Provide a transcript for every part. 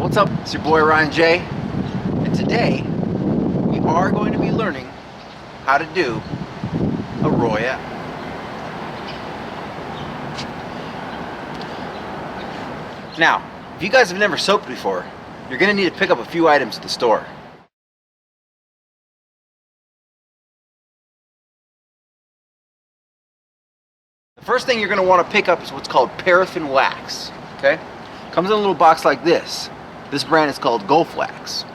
What's up? It's your boy Ryan J. And today we are going to be learning how to do a Royale. Now, if you guys have never soaped before, you're going to need to pick up a few items at the store. The first thing you're going to want to pick up is what's called paraffin wax. Okay? Comes in a little box like this. This brand is called Gulf Wax.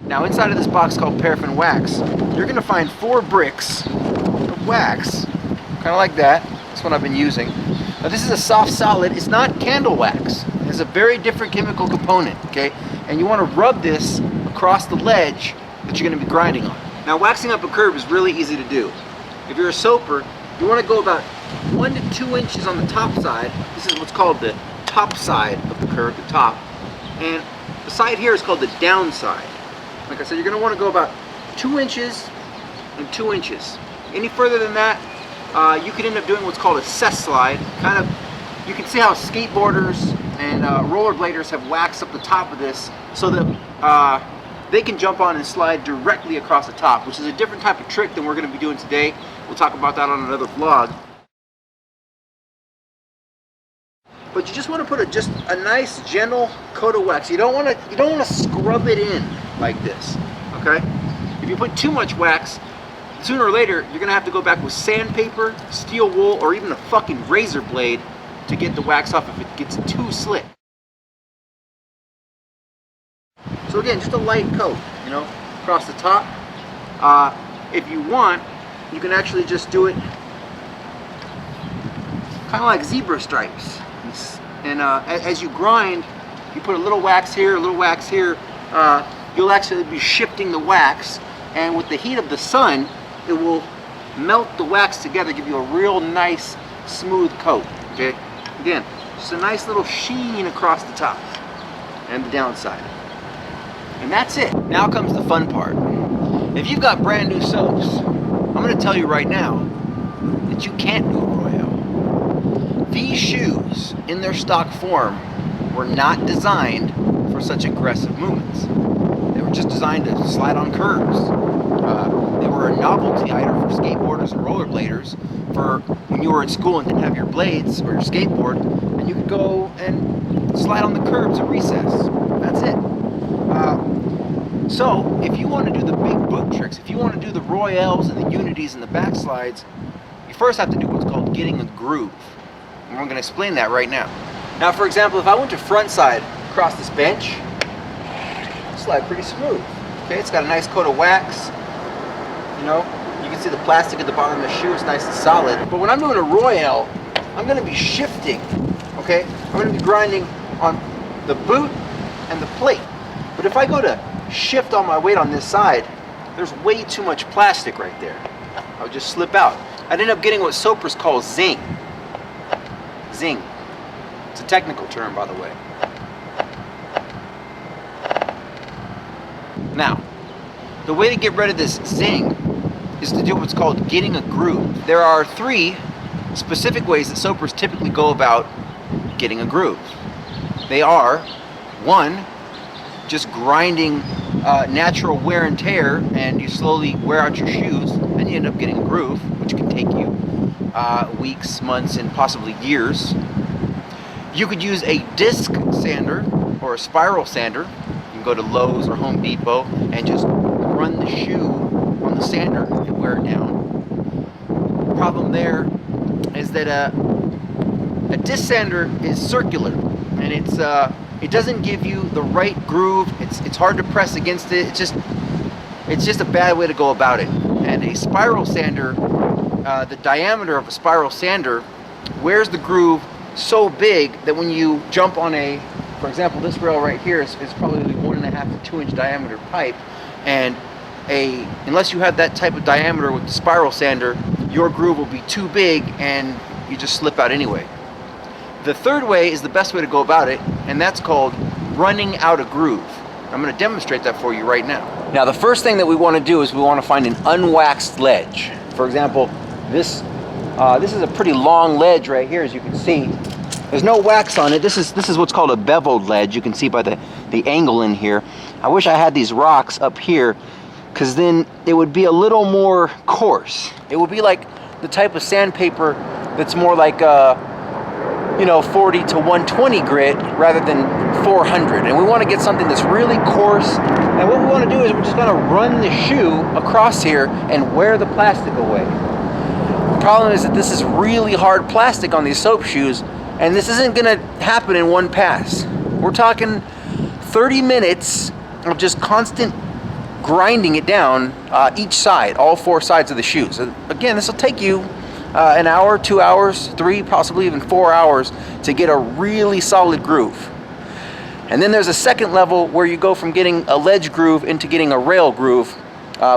Now inside of this box called paraffin wax, you're going to find 4 bricks of wax, kind of like that. That's what I've been using. Now this is a soft solid. It's not candle wax. It has a very different chemical component, okay? And you want to rub this across the ledge that you're going to be grinding on. Now waxing up a curb is really easy to do. If you're a soaper, you want to go about 1 to 2 inches on the top side. This is what's called the top side of the curve, the top. And the side here is called the down side. Like I said, you're going to want to go about 2 inches and 2 inches. Any further than that, you could end up doing what's called a cess slide. Kind of, you can see how skateboarders and rollerbladers have waxed up the top of this so that they can jump on and slide directly across the top, which is a different type of trick than we're going to be doing today. We'll talk about that on another vlog. But you just want to put just a nice gentle coat of wax. You don't want to scrub it in like this. Okay? If you put too much wax, sooner or later you're gonna have to go back with sandpaper, steel wool, or even a fucking razor blade to get the wax off if it gets too slick. So again, just a light coat, you know, across the top. If you want, you can actually just do it kind of like zebra stripes. And as you grind, you put a little wax here, a little wax here, you'll actually be shifting the wax, and with the heat of the sun, it will melt the wax together, give you a real nice, smooth coat, okay? Again, just a nice little sheen across the top and the downside. And that's it. Now comes the fun part. If you've got brand new soaps, I'm gonna tell you right now that you can't do a Royale. These shoes, in their stock form, were not designed for such aggressive movements. They were just designed to slide on curbs. They were a novelty item for skateboarders and rollerbladers for when you were at school and didn't have your blades or your skateboard, and you could go and slide on the curbs at recess. That's it. So, if you want to do the big book tricks, if you want to do the Royales and the Unities and the Backslides, you first have to do what's called getting a groove. And we're going to explain that right now. Now, for example, if I went to front side across this bench, slide pretty smooth. Okay, it's got a nice coat of wax. You know, you can see the plastic at the bottom of the shoe is nice and solid. But when I'm doing a Royale, I'm going to be shifting. Okay, I'm going to be grinding on the boot and the plate. But if I go to shift all my weight on this side, there's way too much plastic right there. I'll just slip out. I'd end up getting what soapers call zing. Zing. It's a technical term, by the way. Now, the way to get rid of this zing is to do what's called getting a groove. There are 3 specific ways that soapers typically go about getting a groove. They are, 1, just grinding natural wear and tear, and you slowly wear out your shoes, and you end up getting a groove, which can take you weeks, months, and possibly years. You could use a disc sander or a spiral sander. You can go to Lowe's or Home Depot and just run the shoe on the sander and wear it down. The problem there is that a disc sander is circular, and it doesn't give you the right groove. It's hard to press against it. It's just a bad way to go about it. And a spiral sander, the diameter of a spiral sander wears the groove so big that when you jump on for example, this rail right here is probably 1.5 to 2 inch diameter pipe, and unless you have that type of diameter with the spiral sander, your groove will be too big and you just slip out anyway. The third way is the best way to go about it, and that's called running out a groove. I'm going to demonstrate that for you right now. Now, the first thing that we want to do is we want to find an unwaxed ledge. For example, this is a pretty long ledge right here, as you can see. There's no wax on it. This is what's called a beveled ledge. You can see by the angle in here. I wish I had these rocks up here, because then it would be a little more coarse. It would be like the type of sandpaper that's more like you know, 40 to 120 grit rather than 400. And we want to get something that's really coarse. And what we want to do is we're just going to run the shoe across here and wear the plastic away. The problem is that this is really hard plastic on these soap shoes, and this isn't going to happen in one pass. We're talking 30 minutes of just constant grinding it down each side, all 4 sides of the shoes. Again, this will take you an hour, 2 hours, 3, possibly even 4 hours to get a really solid groove. And then there's a second level where you go from getting a ledge groove into getting a rail groove,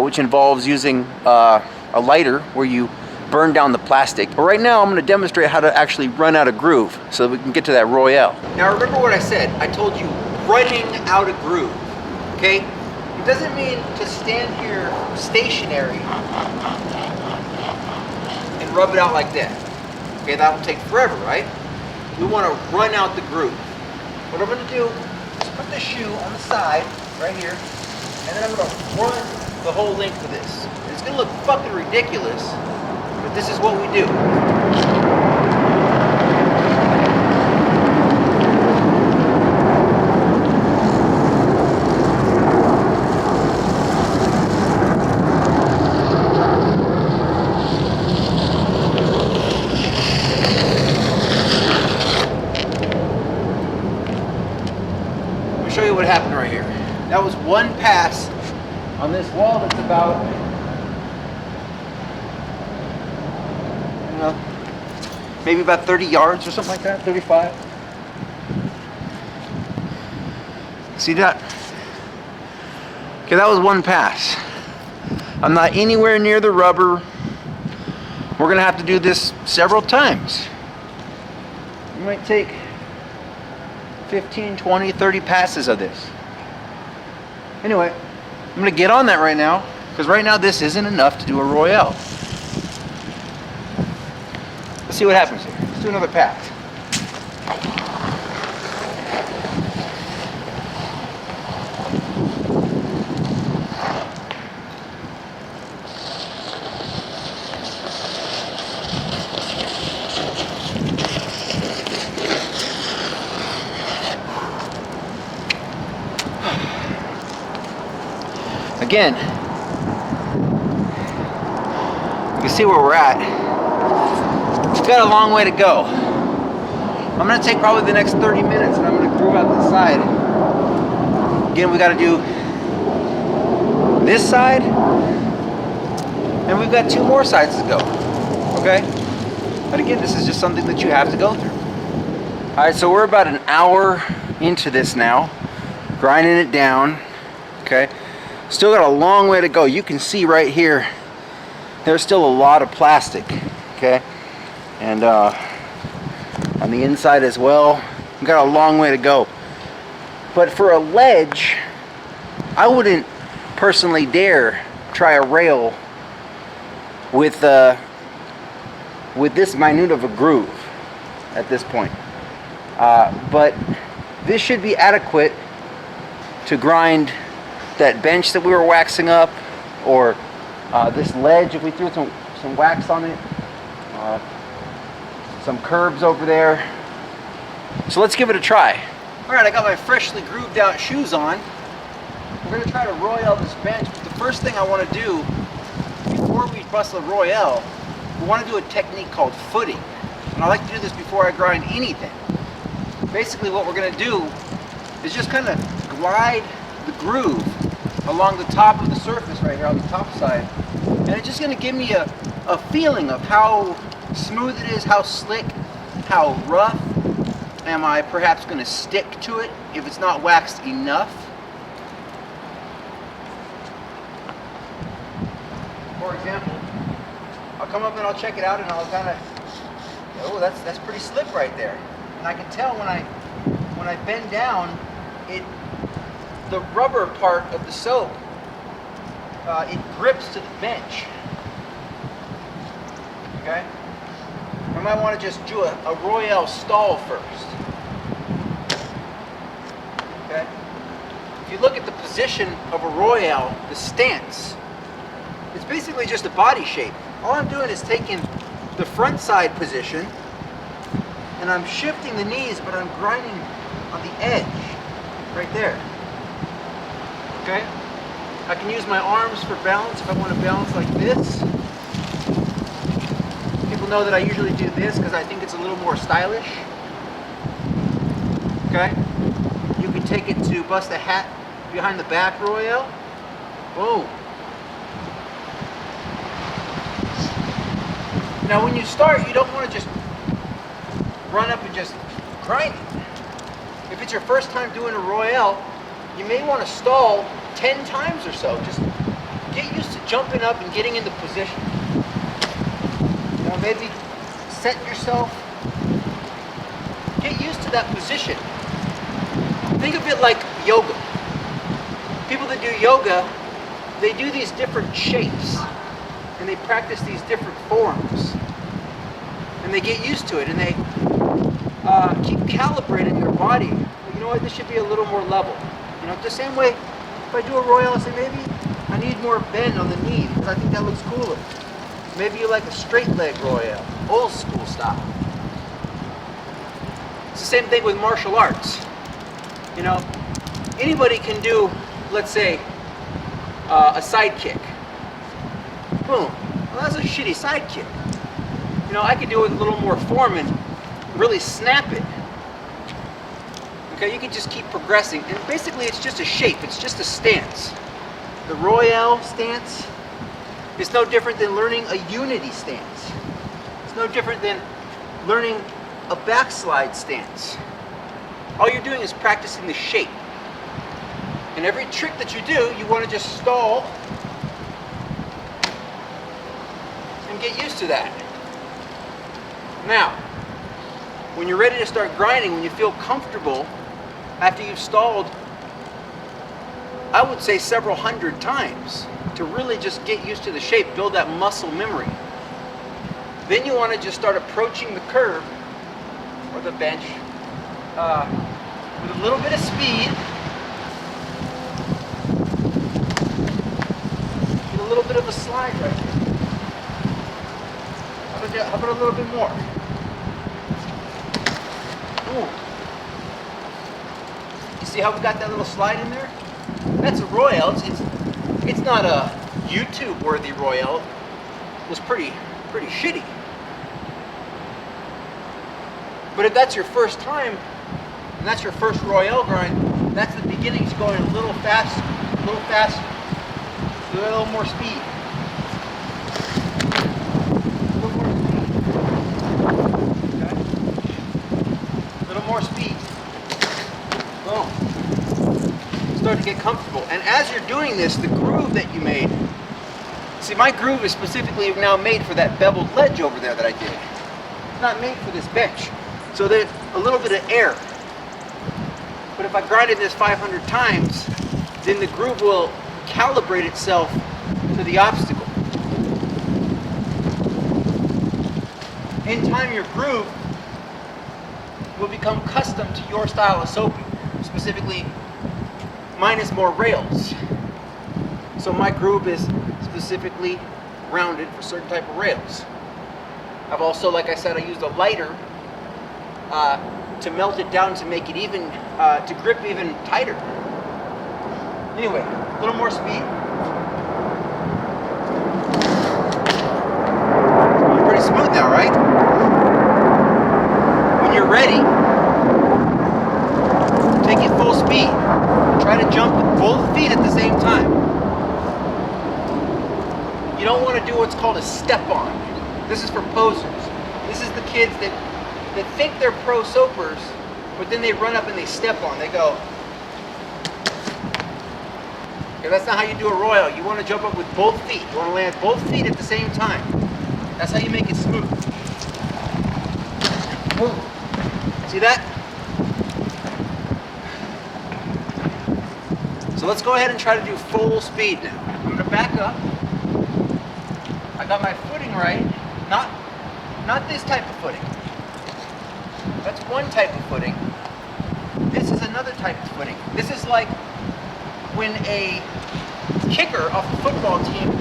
which involves using a lighter where you burn down the plastic. But right now I'm going to demonstrate how to actually run out a groove so that we can get to that Royale. Now remember what I said. I told you running out a groove, okay? It doesn't mean to stand here stationary and rub it out like that. Okay, that will take forever, right? We want to run out the groove. What I'm going to do is put the shoe on the side, right here, and then I'm going to run the whole length of this. It's going to look fucking ridiculous, but this is what we do. Show you what happened right here. That was one pass on this wall that's about, I don't know, maybe about 30 yards or something like that, 35. See that? Okay, that was one pass. I'm not anywhere near the rubber. We're gonna have to do this several times. It might take 15, 20, 30 passes of this. Anyway, I'm going to get on that right now, because right now this isn't enough to do a Royale. Let's see what happens here. Let's do another pass. Again, you can see where we're at. We've got a long way to go. I'm going to take probably the next 30 minutes and I'm going to groove out this side. Again, we got to do this side, and we've got 2 more sides to go. Okay? But again, this is just something that you have to go through. Alright, so we're about an hour into this now, grinding it down. Okay? Still got a long way to go. You can see right here, there's still a lot of plastic, okay? And on the inside as well, we've got a long way to go. But for a ledge, I wouldn't personally dare try a rail with this minute of a groove at this point. But this should be adequate to grind that bench that we were waxing up, or this ledge if we threw some wax on it, some curbs over there. So let's give it a try. Alright, I got my freshly grooved out shoes on. We're going to try to Royale this bench, but the first thing I want to do before we bust the Royale, we want to do a technique called Footie. And I like to do this before I grind anything. Basically what we're going to do is just kind of glide the groove along the top of the surface right here on the top side, and it's just going to give me a feeling of how smooth it is, how slick, how rough. Am I perhaps going to stick to it if it's not waxed enough? For example, I'll come up and I'll check it out and I'll kind of, oh, that's pretty slick right there. And I can tell when I bend down, the rubber part of the soap, it grips to the bench. Okay? I might want to just do a Royale stall first. Okay? If you look at the position of a Royale, the stance, it's basically just a body shape. All I'm doing is taking the front side position and I'm shifting the knees, but I'm grinding on the edge, right there. Okay? I can use my arms for balance if I want to balance like this. People know that I usually do this because I think it's a little more stylish. Okay? You can take it to bust a hat behind the back Royale. Boom. Now when you start, you don't want to just run up and just grind it. If it's your first time doing a Royale, you may want to stall 10 times or so. Just get used to jumping up and getting into position. You know, maybe set yourself, get used to that position. Think of it like yoga. People that do yoga, they do these different shapes and they practice these different forms and they get used to it and they keep calibrating their body. You know what, this should be a little more level. You know, the same way if I do a Royale, I say maybe I need more bend on the knee because I think that looks cooler. Maybe you like a straight leg Royale, old school style. It's the same thing with martial arts. You know, anybody can do, let's say, a side kick. Boom. Well, that's a shitty side kick. You know, I could do it with a little more form and really snap it. Okay, you can just keep progressing. And basically, it's just a shape. It's just a stance. The Royale stance is no different than learning a unity stance. It's no different than learning a backslide stance. All you're doing is practicing the shape. And every trick that you do, you want to just stall and get used to that. Now, when you're ready to start grinding, when you feel comfortable after you've stalled, I would say several hundred times to really just get used to the shape, build that muscle memory. Then you want to just start approaching the curve or the bench with a little bit of speed, with a little bit of a slide right there. How about a little bit more? Ooh. You see how we got that little slide in there? That's a Royale. It's not a YouTube-worthy Royale. It was pretty shitty. But if that's your first time, and that's your first Royale grind, that's the beginning. It's going a little fast, do a little more speed. A little more speed. Okay? A little more speed. Boom. Start to get comfortable. And as you're doing this, the groove that you made, see, my groove is specifically now made for that beveled ledge over there that I did. It's not made for this bench. So there's a little bit of air. But if I grinded this 500 times, then the groove will calibrate itself to the obstacle. In time, your groove will become custom to your style of soaping. Specifically, mine is more rails. So my groove is specifically rounded for certain type of rails. I've also, like I said, I used a lighter to melt it down to make it even, to grip even tighter. Anyway, a little more speed. Pretty smooth now, right? When you're ready, take it full speed. Try to jump with both feet at the same time. You don't want to do what's called a step-on. This is for posers. This is the kids that think they're pro soapers, but then they run up and they step on. They go. Okay, that's not how you do a Royale. You want to jump up with both feet. You want to land both feet at the same time. That's how you make it smooth. See that? So let's go ahead and try to do full speed now. I'm going to back up. I got my footing right, not not this type of footing. That's one type of footing. This is another type of footing. This is like when a kicker off the football team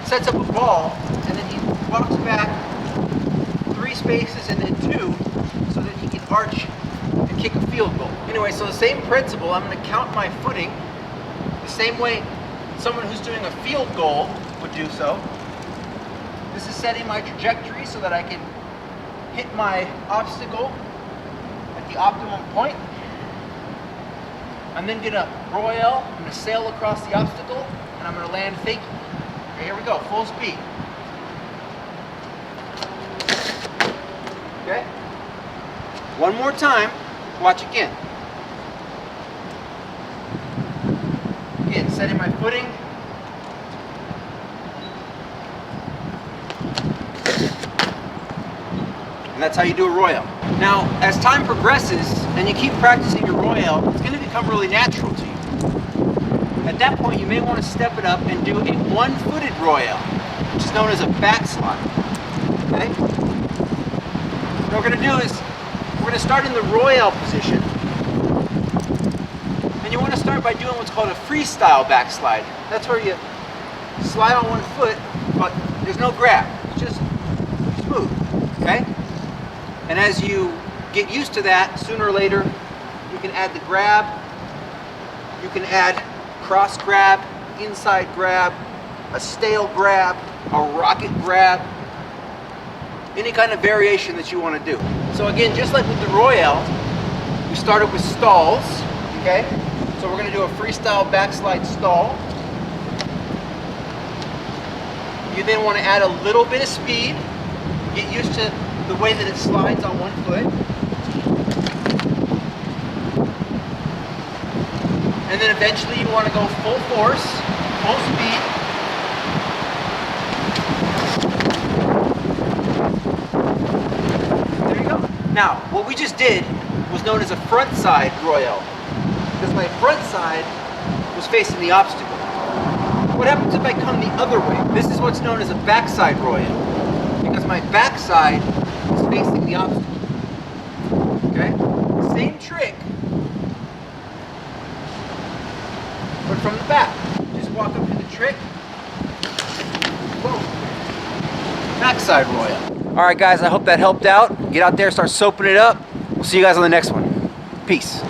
sets up a ball and then he walks back 3 spaces and then 2 so that he can arch and kick a field goal. Anyway, so the same principle, I'm going to count my footing the same way someone who's doing a field goal would do so. This is setting my trajectory so that I can hit my obstacle at the optimum point. I'm then going to Royale, I'm going to sail across the obstacle, and I'm going to land fakie. Okay, here we go, full speed. Okay? One more time, watch again. Again, setting my footing. And that's how you do a Royale. Now, as time progresses and you keep practicing your Royale, it's going to become really natural to you. At that point, you may want to step it up and do a one-footed Royale, which is known as a backslide. Okay? What we're going to do is, we're going to start in the Royale position. And you want to start by doing what's called a freestyle backslide. That's where you slide on one foot, but there's no grab. It's just smooth. Okay? And as you get used to that, sooner or later, you can add the grab, you can add cross grab, inside grab, a stale grab, a rocket grab, any kind of variation that you want to do. So again, just like with the Royale, we started with stalls, okay? So we're going to do a freestyle backslide stall. You then want to add a little bit of speed, get used to the way that it slides on one foot. And then eventually you want to go full force, full speed. There you go. Now, what we just did was known as a front side Royale, because my front side was facing the obstacle. What happens if I come the other way? This is what's known as a backside Royale, because my backside is facing the obstacle. Okay? Same trick, but from the back. Just walk up to the trick. Boom. Backside Royale. Alright guys, I hope that helped out. Get out there, start soaping it up. We'll see you guys on the next one. Peace.